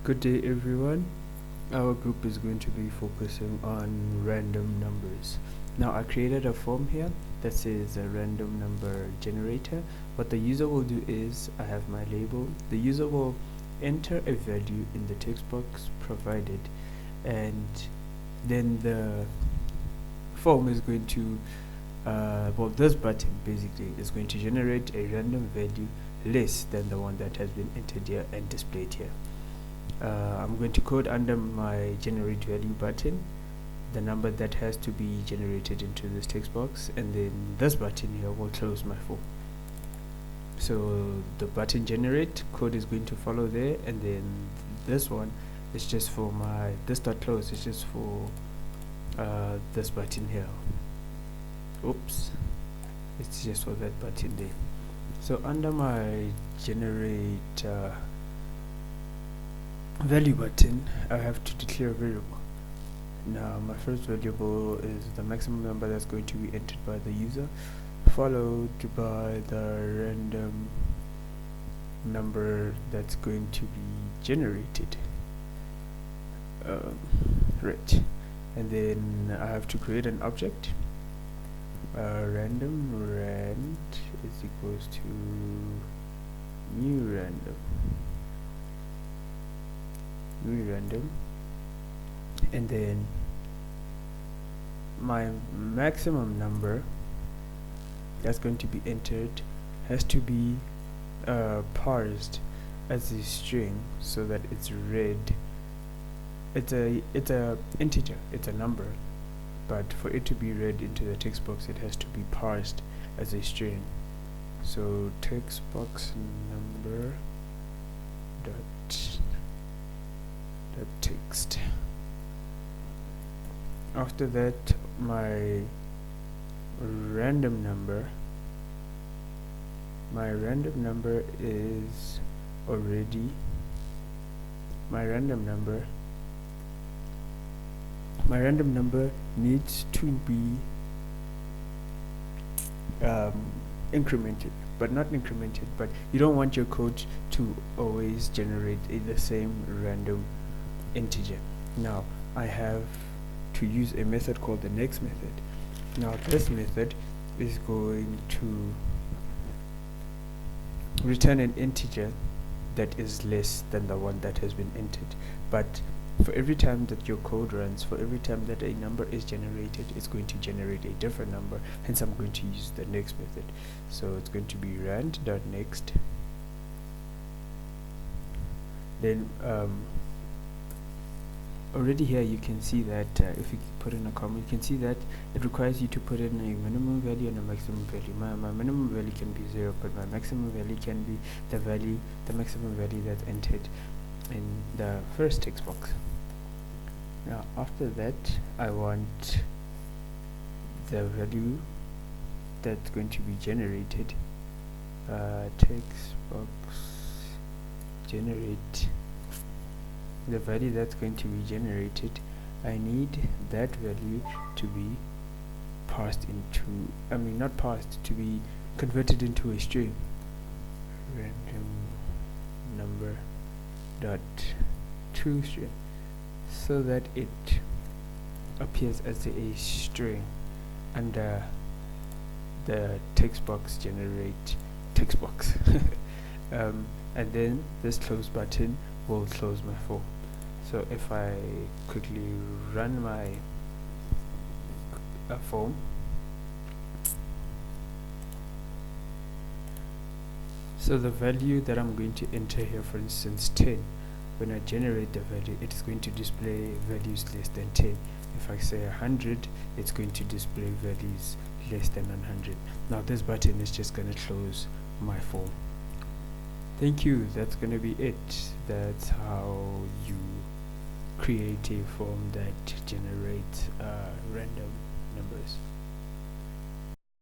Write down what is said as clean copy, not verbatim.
Good day, everyone. Our group is going to be focusing on random numbers. Now, I created a form here that says a random number generator. What the user will do is, I have my label. The user will enter a value in the text box provided, and then the form is going to, this button basically is going to generate a random value less than the one that has been entered here and displayed here. I'm going to code under my generate value button the number that has to be generated into this text box, and then this button here will close my form. So the button generate code is going to follow there, and then this one is just for my this dot close is just for this button here. Oops, it's just for that button there. So under my generate value button, I have to declare a variable. Now my first variable is the maximum number that's going to be entered by the user, followed by the random number that's going to be generated. Right, and then I have to create an object. Random rand is equals to new random, and then my maximum number that's going to be entered has to be parsed as a string so that it's read. It's a integer, it's a number, but for it to be read into the text box it has to be parsed as a string. So text box number dot text. After that, my random number is already my random number needs to be incremented, but not incremented, but you don't want your code to always generate the same random integer. Now I have to use a method called the next method. Now this method is going to return an integer that is less than the one that has been entered, but for every time that your code runs, for every time that a number is generated, it's going to generate a different number. Hence I'm going to use the next method. So it's going to be rand.next. Then already here you can see that if you put in a comma, you can see that it requires you to put in a minimum value and a maximum value. My minimum value can be 0, but my maximum value can be the maximum value that's entered in the first text box. Now after that, I want the value that's going to be generated. Text box generate. The value that's going to be generated, I need that value to be parsed into, not parsed, to be converted into a string. Random number dot toString, so that it appears as a string under the text box generate text box. And then this close button will close my form. So if I quickly run my form, so the value that I'm going to enter here, for instance 10, when I generate the value, it is going to display values less than 10. If I say 100, it's going to display values less than 100. Now this button is just going to close my form. Thank you. That's going to be it. That's how you create a form that generates random numbers.